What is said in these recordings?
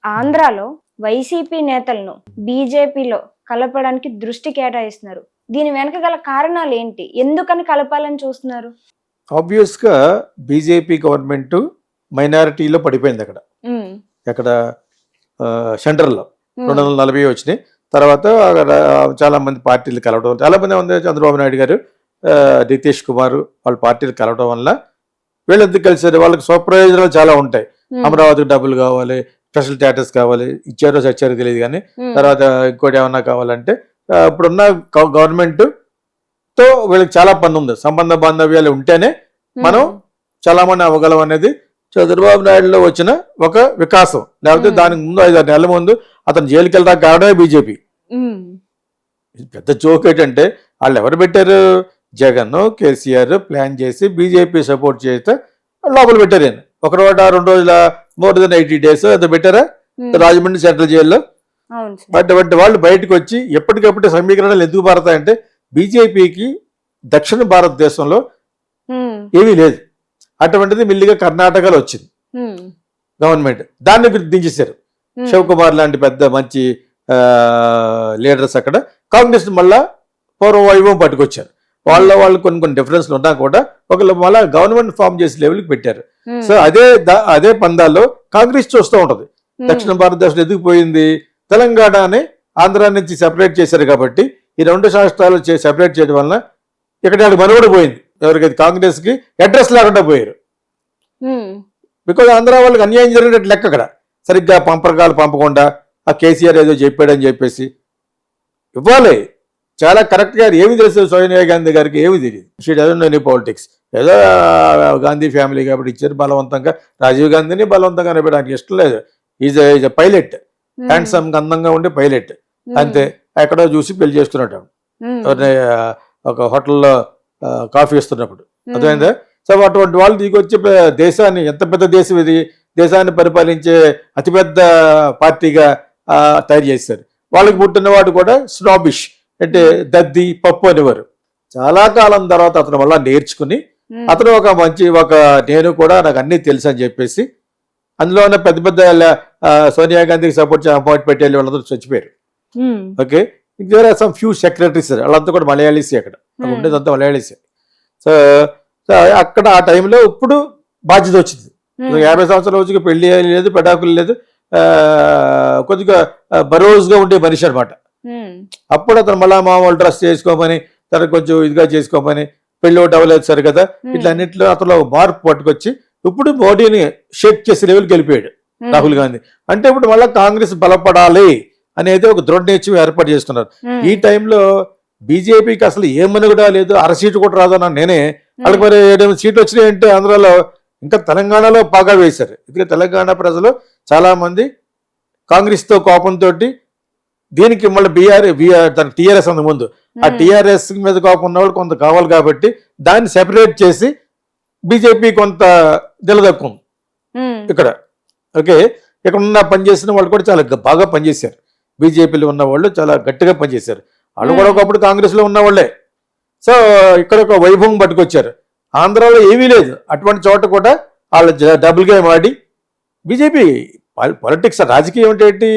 ఆంధ్రాలో వైసీపీ నేతలను బీజేపీలో కలపడానికి దృష్టి కేటాయిస్తున్నారు. దీని వెనక గల కారణాలు ఏంటి? ఎందుకని కలపాలని చూస్తున్నారు? ఆబ్వియస్గా బీజేపీ గవర్నమెంట్ మైనారిటీలో పడిపోయింది అక్కడ ఉమ్, అక్కడ సెంట్రల్లో ఉమ్, 240 వచ్చినాయి. తర్వాత అక్కడ చాలా మంది పార్టీలు కలవడం, చాలా మంది ఉంది. చంద్రబాబు నాయుడు గారు, నితీష్ కుమార్ వాళ్ళ పార్టీలు కలవడం వల్ల వీళ్ళు ఎందుకు కలిసారు? వాళ్ళకి స్వప్రయోజనాలు చాలా ఉంటాయి. ఉమ్, అమరావతికి డబ్బులు కావాలి, స్పెషల్ స్టేటస్ కావాలి, ఇచ్చారో చచ్చారో తెలియదు కానీ ఉమ్, తర్వాత ఇంకోటి ఏమన్నా కావాలంటే ఇప్పుడున్న గవర్నమెంట్తో వీళ్ళకి చాలా పని ఉంది. సంబంధ బాంధవ్యాలు ఉంటేనే మనం ఉమ్, చాలా మంది అవ్వగలం అనేది చంద్రబాబు నాయుడులో వచ్చిన ఒక వికాసం. లేకపోతే దానికి ముందు 5-6 నెలల ముందు అతను జైలుకి వెళ్ళడానికి కారణమే బీజేపీ. ఉమ్, పెద్ద జోక్ ఏంటంటే వాళ్ళు ఎవరు పెట్టారు? జగన్, కేసీఆర్ ప్లాన్ చేసి బీజేపీ సపోర్ట్ చేస్తే లోపల పెట్టారు. ఆయన 1 రోజు 2 రోజుల మోర్ దెన్ 80 days అది పెట్టారా ఉమ్, రాజమండ్రి సెంట్రల్ జైల్లో. అవును సార్. అటువంటి వాళ్ళు బయటకు వచ్చి ఎప్పటికప్పుడు సమీకరణలు ఎందుకు మారతాయంటే బీజేపీకి దక్షిణ భారతదేశంలో ఉమ్, ఏమీ లేదు. అటువంటిది మిల్లిగా కర్ణాటకలో వచ్చింది ఉమ్, గవర్నమెంట్. దాన్ని దించేశారు. ఉమ్, శివకుమార్ లాంటి పెద్ద మంచి లీడర్స్ అక్కడ కాంగ్రెస్ మళ్ళా పూర్వవైభవం పట్టుకొచ్చారు. వాళ్ళు కొన్ని డిఫరెన్స్లు ఉన్నా కూడా ఒకళ్ళు మళ్ళీ గవర్నమెంట్ ఫామ్ చేసే లెవెల్కి పెట్టారు. ఉమ్, సో అదే పందాల్లో కాంగ్రెస్ చూస్తూ ఉంటది. ఉమ్, దక్షిణ భారతదేశంలో ఎదుగు పోయింది. తెలంగాణని ఆంధ్ర నుంచి సెపరేట్ చేశారు కాబట్టి ఈ 2 రాష్ట్రాలు సెపరేట్ చేయడం వలన ఇక్కడ మనుగడ పోయింది. ఎవరికైతే కాంగ్రెస్ కి అడ్రస్ లేకుండా పోయారు. ఉమ్, బికాజ్ ఆంధ్ర వాళ్ళకి అన్యాయం జరిగినట్టు లెక్క. అక్కడ సరిగ్గా పంపకాలు పంపకుండా ఆ కేసీఆర్ ఏదో చెప్పాడని చెప్పేసి ఇవ్వాలి. చాలా కరెక్ట్గా ఏమి తెలుసు సోనియా గాంధీ గారికి? ఏమి తెలియదు. She doesn't know any politics. ఏదో గాంధీ ఫ్యామిలీ కాబట్టి ఇచ్చారు బలవంతంగా. రాజీవ్ గాంధీని బలవంతంగా నిలబడడానికి ఇష్టం లేదు. ఈజ్ పైలట్, ఉమ్, హ్యాండ్సమ్ అందంగా ఉండే పైలట్ అంతే. ఎక్కడో చూసి పెళ్లి చేసుకున్నట్టు ఉమ్, ఎవరిని ఒక హోటల్లో కాఫీ ఇస్తున్నప్పుడు ఉమ్, అర్థమైందా? సో అటువంటి వాళ్ళు దిగొచ్చి దేశాన్ని, ఎంత పెద్ద దేశం ఇది, దేశాన్ని పరిపాలించే అతిపెద్ద పార్టీగా తయారు చేశారు. వాళ్ళకి పుట్టినవాడు కూడా స్నాబిష్ అంటే దద్ది పప్పు అనేవారు. చాలా కాలం తర్వాత అతను వల్ల నేర్చుకుని ఉమ్, అతను నేను కూడా నాకు అన్నీ తెలుసు అని చెప్పేసి అందులో ఉన్న పెద్ద పెద్ద సోనియా గాంధీకి సపోర్ట్ అపాయింట్ పెట్టే వాళ్ళందరూ చచ్చిపోయారు. Um, okay, there are some few secretaries, వాళ్ళంతా కూడా మలయాళీసే. అక్కడ ఉండేదంతా మలయాళీసే. సో అక్కడ ఆ టైంలో ఇప్పుడు బాధ్యత వచ్చింది. ఉమ్, 50 సంవత్సరాల రోజుకి పెళ్లి లేదు, పెడాకులు లేదు, కొద్దిగా బరోజ్గా ఉండే మనిషి అనమాట. ఉమ్, అప్పుడు అతను మళ్ళా మామూలు డ్రెస్ చేసుకోమని, తనకు కొంచెం ఇదిగా చేసుకోమని, పెళ్ళి ఒకటి అవ్వలేదు సరి కదా, ఇట్లా అన్నింటిలో అతను మార్పు పట్టుకొచ్చి ఇప్పుడు మోడీని షేక్ చేసే లెవెల్కి వెళ్ళిపోయాడు రాహుల్ గాంధీ. అంటే ఇప్పుడు మళ్ళీ కాంగ్రెస్ బలపడాలి అనేది ఒక దృఢ నిశ్చయం ఏర్పాటు చేస్తున్నారు. ఈ టైంలో బీజేపీకి అసలు ఏమని కూడా లేదు, 1 సీటు కూడా రాదన్నాను నేనే. వాళ్ళకి మరి 7 సీట్లు వచ్చినాయంటే ఆంధ్రాలో, ఇంకా తెలంగాణలో బాగా వేశారు. ఎందుకంటే తెలంగాణ ప్రజలు చాలా మంది కాంగ్రెస్తో కోపంతో దీనికి మళ్ళీ టీఆర్ఎస్ అంత ముందు ఆ టీఆర్ఎస్ మీద కోపం ఉన్న వాళ్ళు కొంత కావాలి కాబట్టి దాన్ని సెపరేట్ చేసి బీజేపీ కొంత నిలదక్కుంది ఉమ్, ఇక్కడ. ఓకే, ఇక్కడ ఉన్న పనిచేసిన వాళ్ళు కూడా చాలా బాగా పనిచేశారు. బీజేపీలో ఉన్న వాళ్ళు చాలా గట్టిగా పనిచేశారు. వాళ్ళు కూడా ఒకప్పుడు కాంగ్రెస్లో ఉన్న వాళ్ళే. సో ఇక్కడ ఒక వైభవం పట్టుకొచ్చారు. ఆంధ్రాలో ఏమీ లేదు. అటువంటి చోట కూడా వాళ్ళు డబుల్ గేమ్ ఆడి బీజేపీ పాలిటిక్స్, రాజకీయం ఏంటి?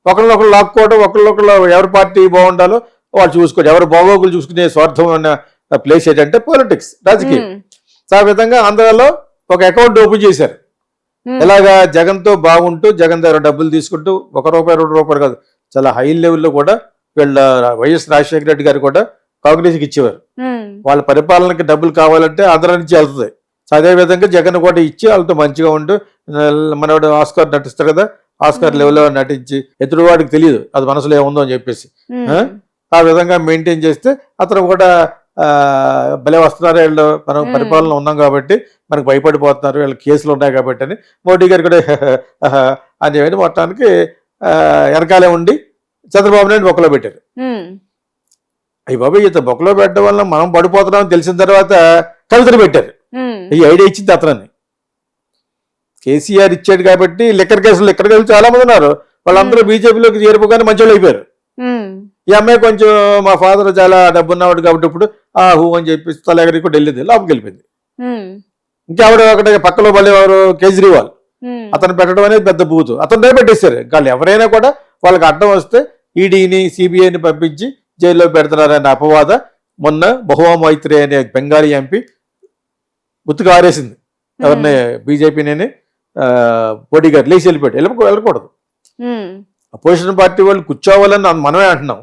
ఒకళ్ళొకళ్ళు లాక్కోవడం, ఒకళ్ళొకళ్ళు ఎవరి పార్టీ బాగుండాలో వాళ్ళు చూసుకోవడం, ఎవరు బాగోగులు చూసుకునే స్వార్థం ఉన్న ప్లేస్ ఏంటంటే పాలిటిక్స్, రాజకీయం. ఉమ్, సో ఆ విధంగా ఆంధ్రాలో ఒక అకౌంట్ ఓపెన్ చేశారు. ఉమ్, ఎలాగా జగన్తో బాగుంటూ జగన్ దగ్గర డబ్బులు తీసుకుంటూ ₹1 ₹2 కాదు, చాలా హై లెవెల్లో కూడా వీళ్ళ వైఎస్ రాజశేఖర రెడ్డి గారు కూడా కాంగ్రెస్కి ఇచ్చేవారు. ఉమ్, వాళ్ళ పరిపాలనకి డబ్బులు కావాలంటే ఆంధ్ర నుంచి వెళ్తుంది. సో అదేవిధంగా జగన్ కూడా ఇచ్చి వాళ్ళతో మంచిగా ఉంటూ, మనవాడు ఆస్కార్ నటిస్తాడు కదా, ఆస్కార్ లెవెల్లో నటించి ఎదురు వాడికి తెలియదు అది మనసులో ఏముందో అని చెప్పేసి ఉమ్, ఆ విధంగా మెయింటైన్ చేస్తే అతను కూడా భలే వస్తున్నారు వీళ్ళు, మనం పరిపాలన ఉన్నాం కాబట్టి మనకు భయపడిపోతున్నారు, వీళ్ళ కేసులు ఉన్నాయి కాబట్టి అని మోడీ గారు కూడా అని చెప్పి మొత్తానికి వెనకాలే ఉండి చంద్రబాబు నాయుడు బొక్కలో పెట్టారు. ఉమ్, అయ్యి బాబు ఇంత బొక్కలో పెట్టడం వల్ల మనం పడిపోతున్నాం తెలిసిన తర్వాత కవితలు పెట్టారు. ఉమ్, ఈ ఐడియా ఇచ్చింది అతనని. కేసీఆర్ ఇచ్చాడు కాబట్టి లిక్కర్ కేసులు చాలా మంది ఉన్నారు, వాళ్ళందరూ బీజేపీలోకి చేరిపోగానే మంచోళ్ళు అయిపోయారు. ఉమ్, ఈ అమ్మాయి కొంచెం మా ఫాదర్ చాలా డబ్బున్నవాడు కాబట్టి ఇప్పుడు హూ అని చెప్పి తలెగరికి కూడా వెళ్ళింది, లోపలికి వెళ్ళిపోయింది. ఉమ్, ఇంకెవడు అక్కడ పక్కలో మళ్ళీ ఎవరు కేజ్రీవాల్, అతను పెట్టడం అనేది పెద్ద బూతు. అతను పెట్టేశారు. వాళ్ళు ఎవరైనా కూడా వాళ్ళకి అడ్డం వస్తే ఈడీని సిబిఐని పంపించి జైల్లో పెడుతున్నారనే అపవాద మొన్న మహువా మైత్రి అనే బెంగాలీ ఎంపీ గుర్తుకు ఆరేసింది. ఎవరిని బీజేపీని బోడీగారు లేచి వెళ్ళిపోయాడు. వెళ్ళకూడదు. అపోజిషన్ పార్టీ వాళ్ళు కూర్చోవాలని మనమే అంటున్నాం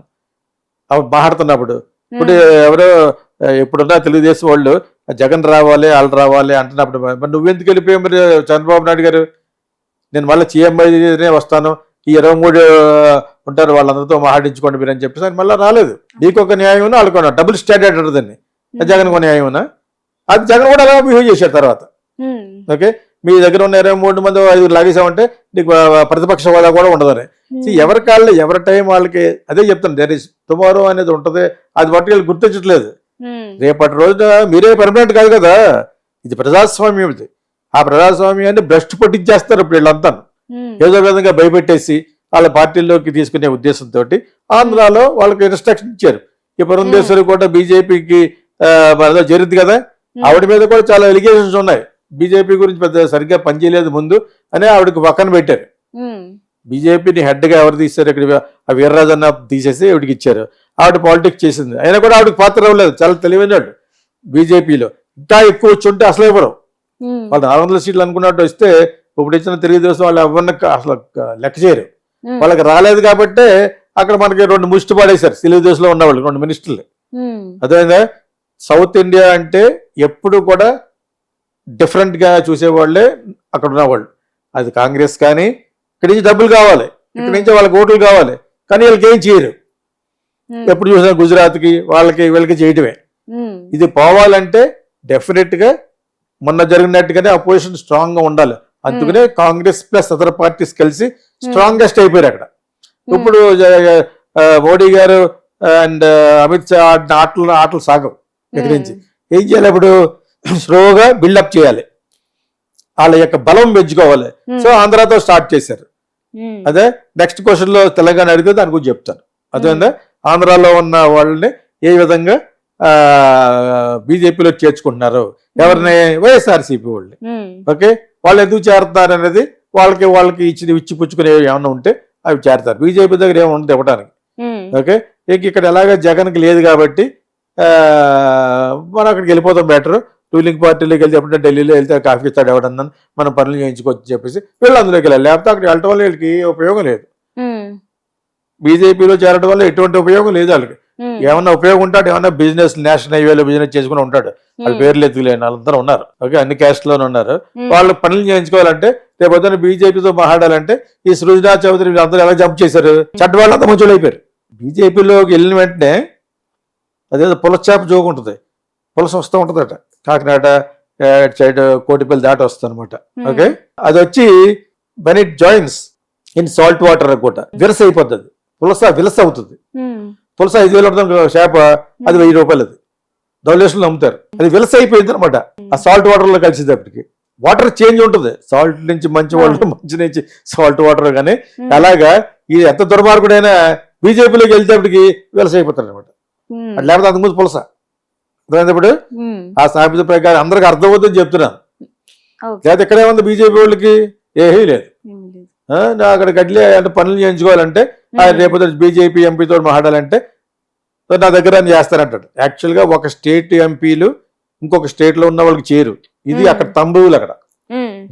మాట్లాడుతున్నప్పుడు. ఇప్పుడు ఎవరో ఇప్పుడున్న తెలుగుదేశం వాళ్ళు జగన్ రావాలి వాళ్ళు రావాలి అంటున్నప్పుడు మరి నువ్వెందుకు వెళ్ళిపోయావు? మరి చంద్రబాబు నాయుడు గారు నేను మళ్ళీ సీఎంఐనే వస్తాను, ఈ 23 ఉంటారు వాళ్ళందరితో మాట్లాడించుకోండి మీరు అని చెప్పేసి ఆయన మళ్ళీ రాలేదు. నీకు ఒక న్యాయం ఉన్నా వాళ్ళకున్నా డబుల్ స్టాండర్డ్ అంటుందని జగన్ ఒక న్యాయం ఉన్నా అది జగన్ కూడా అలా బిహేవ్ చేశారు తర్వాత. ఓకే, మీ దగ్గర ఉన్న 23 మంది 5 లాగేసామంటే నీకు ప్రతిపక్ష హోదా కూడా ఉండదని. ఎవరి కాళ్ళు ఎవరి టైం వాళ్ళకి అదే చెప్తాను. దేర్ ఇస్ టుమారో అనేది ఉంటుంది. అది పట్టుకెళ్ళి గుర్తించట్లేదు. రేపటి రోజున మీరే పర్మనెంట్ కాదు కదా, ఇది ప్రజాస్వామ్యం. ఇది ఆ ప్రజాస్వామ్యాన్ని భ్రష్టు పట్టించేస్తారు ఇప్పుడు వీళ్ళంతా. ఏదో విధంగా భయపెట్టేసి వాళ్ళ పార్టీల్లోకి తీసుకునే ఉద్దేశంతో ఆంధ్రాలో వాళ్ళకి ఇన్స్ట్రక్షన్ ఇచ్చారు. ఈ పురంధేశ్వరి కూడా బీజేపీకి జరిగింది కదా, ఆవిడ మీద కూడా చాలా ఎలిగేషన్స్ ఉన్నాయి. బీజేపీ గురించి పెద్ద సరిగ్గా పనిచేయలేదు ముందు అని ఆవిడకి పక్కన పెట్టారు. బీజేపీని హెడ్ గా ఎవరు తీశారు? ఇక్కడ ఆ వీర్రాజు అన్న తీసేసి ఆవిడకి ఇచ్చారు. ఆవిడ పాలిటిక్స్ చేసింది. అయినా కూడా ఆవిడకి పాత్ర ఇవ్వలేదు. చాలా తెలివైనవాడు. బీజేపీలో ఇంకా ఎక్కువ వచ్చి ఉంటే అసలు ఇవ్వరు. వాళ్ళు 400 సీట్లు అనుకున్నట్టు వస్తే ఇప్పుడు ఇచ్చిన తెలుగుదేశం వాళ్ళు ఎవరిని అసలు లెక్క చేయరు. వాళ్ళకి రాలేదు కాబట్టే అక్కడ మనకి 2 ముష్టి పడేశారు తెలుగుదేశంలో ఉన్నవాళ్ళు, 2 మినిస్టర్లు. అదేవిధంగా సౌత్ ఇండియా అంటే ఎప్పుడు కూడా డిఫరెంట్ గా చూసేవాళ్ళే అక్కడ ఉన్నవాళ్ళు. అది కాంగ్రెస్ కానీ ఇక్కడి నుంచి డబ్బులు కావాలి, ఇక్కడి నుంచి వాళ్ళకి ఓట్లు కావాలి, కానీ వీళ్ళకి ఏం చేయరు. ఎప్పుడు చూసినా గుజరాత్కి వాళ్ళకి వీళ్ళకి చేయటమే. ఇది పోవాలంటే డెఫినెట్ గా మొన్న జరిగినట్టుగానే అపోజిషన్ స్ట్రాంగ్ గా ఉండాలి. అందుకనే కాంగ్రెస్ ప్లస్ అదర్ పార్టీస్ కలిసి స్ట్రాంగెస్ట్ అయిపోయారు అక్కడ. ఇప్పుడు మోడీ గారు అండ్ అమిత్ షా ఆడిన ఆటలు సాగవు. ఇక్కడి నుంచి ఏం చేయాలి? ఇప్పుడు స్లోగా బిల్డప్ చేయాలి, వాళ్ళ యొక్క బలం పెంచుకోవాలి. సో ఆంధ్రాతో స్టార్ట్ చేశారు. అదే నెక్స్ట్ క్వశ్చన్ లో తెలంగాణ అడిగితే దాని గురించి చెప్తాను. అదేందా ఆంధ్రాలో ఉన్న వాళ్ళని ఏ విధంగా బీజేపీలో చేర్చుకుంటున్నారు, ఎవరిని? వైఎస్ఆర్సీపీ వాళ్ళని. ఓకే, వాళ్ళు ఎందుకు చేరుతున్నారు అనేది వాళ్ళకి ఇచ్చి పుచ్చుకునే ఏమన్నా ఉంటే అవి చేరుతారు. బీజేపీ దగ్గర ఏమి ఉండదు ఇవ్వడానికి. ఓకే, ఇక్కడ ఎలాగ జగన్కి లేదు కాబట్టి మనం అక్కడికి వెళ్ళిపోతాం బెటర్. రూలింగ్ పార్టీలోకి వెళ్తే ఎప్పుడంటే ఢిల్లీలో వెళ్తే కాఫీ ఇస్తాడు ఎవడన్నా, మనం పనులు చేయించుకోవచ్చు చెప్పేసి వీళ్ళు అందులోకి వెళ్ళాలి. లేకపోతే అక్కడ వెళ్ళటం వల్ల వీళ్ళకి ఉపయోగం లేదు. బీజేపీలో చేరడం వల్ల ఎటువంటి ఉపయోగం లేదు వాళ్ళకి. ఏమన్నా ఉపయోగం ఉంటాడు, ఏమన్నా బిజినెస్ నేషనల్ హైవేలో బిజినెస్ చేసుకుని ఉంటాడు. వాళ్ళ పేర్లు ఎత్తుకులేని వాళ్ళందరూ ఉన్నారు. ఓకే, అన్ని క్యాస్ట్ లోనే ఉన్నారు. వాళ్ళు పనులు చేయించుకోవాలంటే రేపు పొద్దున్న బీజేపీతో మాట్లాడాలంటే ఈ సృజనా చౌదరి వీళ్ళందరూ ఎలా జంప్ చేశారు? చెడ్డ వాళ్ళంతా మంచి అయిపోయారు. బీజేపీలోకి వెళ్ళిన వెంటనే అదేదో పులచాప జోగు ఉంటుంది, పులస వస్తూ ఉంటుందట. కాకినాడ సైడ్ కోటిపల్లి దాటి వస్తుంది అనమాట. ఓకే, అది వచ్చి when it joins in salt water కూడా విరస అయిపోతుంది. పులస విలస అవుతుంది. పులస 5,000 ఉంటుంది చేప, అది 1,000 రూపాయలు. అది ధవళేశ్వరంలో అమ్ముతారు. అది విలస అయిపోయింది అనమాట. ఆ సాల్ట్ వాటర్ లో కలిసేటప్పటికి వాటర్ చేంజ్ ఉంటుంది. సాల్ట్ నుంచి మంచి వాటర్, మంచి నుంచి సాల్ట్ వాటర్. కానీ అలాగా ఇది ఎంత దుర్మార్గుడైనా బీజేపీలోకి వెళ్తేప్పటికి విలస అయిపోతారు అనమాట. లేకపోతే అంతకుముందు పులస. ఇప్పుడు ఆ సామెత ప్రకారం అందరికి అర్థమవుతుందని చెప్తున్నాను. లేదా ఇక్కడే ఉంది బీజేపీ వాళ్ళకి ఏమీ లేదు. అక్కడ గడ్లే అంటే పనులు చేయించుకోవాలంటే రేపు బీజేపీ ఎంపీతో మాట్లాడాలంటే నా దగ్గర అని చేస్తానంటాడు. యాక్చువల్గా ఒక స్టేట్ ఎంపీలు ఇంకొక స్టేట్ లో ఉన్న వాళ్ళకి చేరు. ఇది అక్కడ తంబువులు. అక్కడ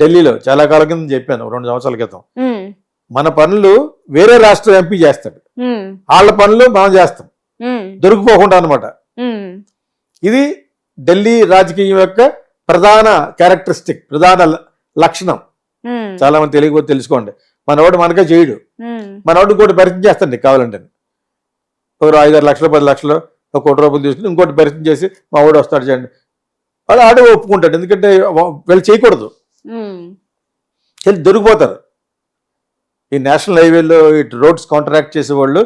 ఢిల్లీలో చాలా కాలం కింద చెప్పాను, 2 సంవత్సరాల క్రితం. మన పనులు వేరే రాష్ట్ర ఎంపీ చేస్తాడు, వాళ్ళ పనులు మనం చేస్తాం దొరికిపోకుండా అనమాట. ఇది ఢిల్లీ రాజకీయం యొక్క ప్రధాన క్యారెక్టరిస్టిక్, ప్రధాన లక్షణం. చాలా మంది తెలియకపోతే తెలుసుకోండి. మనవాడు మనకే చేయడు, మనవాడు ఇంకోటి పరిచయం చేస్తాండి కావాలంటే. ఒక 5-6 లక్షలు 10 లక్షలు ఒక ₹1 తీసుకుని ఇంకోటి పరిచయం చేసి మా వాడు వస్తాడు చేయండి, వాడు ఆడే ఒప్పుకుంటాడు. ఎందుకంటే వీళ్ళు చేయకూడదు, దొరికిపోతారు. ఈ నేషనల్ హైవేలో ఇటు రోడ్స్ కాంట్రాక్ట్ చేసేవాళ్ళు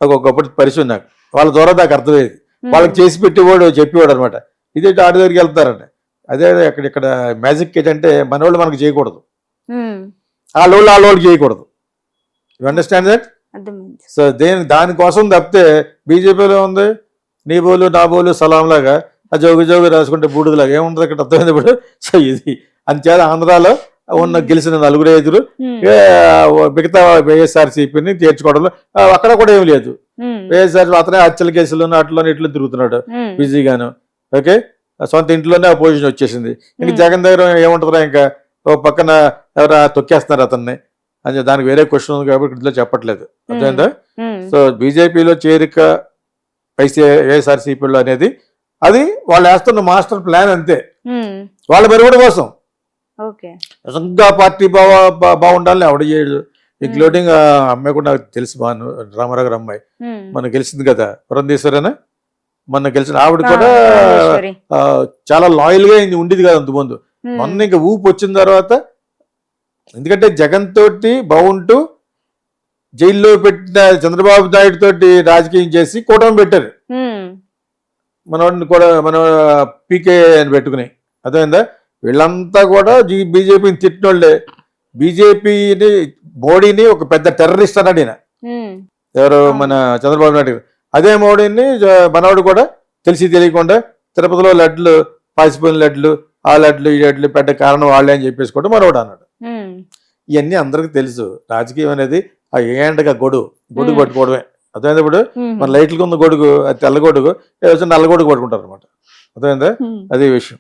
ఒకప్పుడు పరిచయం నాకు, వాళ్ళ ద్వారా నాకు అర్థమయ్యేది. వాళ్ళకి చేసి పెట్టేవాడు చెప్పేవాడు అనమాట. ఇదే ఆడి దగ్గరికి వెళ్తారండి. అదే ఇక్కడ మ్యాజిక్ ఏంటంటే మన వాళ్ళు మనకు చేయకూడదు, వాళ్ళకి చేయకూడదు. You understand that? సో దానికోసం తప్పితే బీజేపీలో ఉంది నీ బోలు నా బోలు సలాం లాగా, ఆ జోగు రాసుకుంటే బూడులాగా ఏముంటుంది అక్కడ అర్థమైంది ఇప్పుడు. సో ఇది అంతేత ఆంధ్రాలో ఉన్న గెలిచిన 4-5 మిగతా వైఎస్ఆర్సీపీని తీర్చుకోవడంలో అక్కడ కూడా ఏమి లేదు. వైఎస్ఆర్ అతనే హత్యల కేసులు అట్లా ఇట్లు తిరుగుతున్నాడు బిజీగాను. ఓకే, సొంత ఇంట్లోనే ఆ పొజిషన్ వచ్చేసింది. ఇంకా జగన్ దగ్గర ఏముంటుందా, ఇంకా ఓ పక్కన ఎవరా తొక్కేస్తున్నారు అతన్ని అని దానికి వేరే క్వశ్చన్ ఉంది కాబట్టి ఇంట్లో చెప్పట్లేదు. అర్థమైందా? సో బీజేపీలో చేరిక వైఎస్ఆర్సీపీలో అనేది అది వాళ్ళు వేస్తున్న మాస్టర్ ప్లాన్ అంతే, వాళ్ళ మెరుగుడు కోసం. నిజంగా పార్టీ బాగుండాలని ఆవిడ చేయడు. ఇంక్లూడింగ్ అమ్మాయి కూడా నాకు తెలుసు, బాను రామారావు గారు అమ్మాయి మన గెలిచింది కదా, పురంధేశ్వరేనా మొన్న గెలిచిన ఆవిడ కూడా చాలా లాయల్ గా ఉండేది కదా అంతకుముందు. మొన్న ఇంకా ఊపు వచ్చిన తర్వాత, ఎందుకంటే జగన్ తోటి బాగుంటూ జైల్లో పెట్టిన చంద్రబాబు నాయుడు తోటి రాజకీయం చేసి కూటమి పెట్టారు. మనవాడిని కూడా మన పీకే అని పెట్టుకుని. అర్థమైందా? వీళ్ళంతా కూడా బీజేపీని తిట్టినోళ్లే. బీజేపీని మోడీని ఒక పెద్ద టెర్రరిస్ట్ అన్నాడు ఈయన, ఎవరు మన చంద్రబాబు నాయుడు. అదే మోడీని మనవాడు కూడా తెలిసి తెలియకుండా తిరుపతిలో లడ్లు, పాసిపోయిన లడ్లు, ఆ లడ్లు ఈ లడ్లు పెద్ద కారణం వాళ్ళే అని చెప్పేసి కూడా మనవాడు అన్నాడు. ఇవన్నీ అందరికి తెలుసు. రాజకీయం అనేది ఆ ఏంటగా గొడుగు పట్టుకోవడమే. అర్థమైంది? ఇప్పుడు మన లైట్లకు ఉన్న గొడుగు, అది తెల్ల గొడుగు, నల్ల గొడుగు పట్టుకుంటారు అనమాట. అర్థమైందా? అదే విషయం.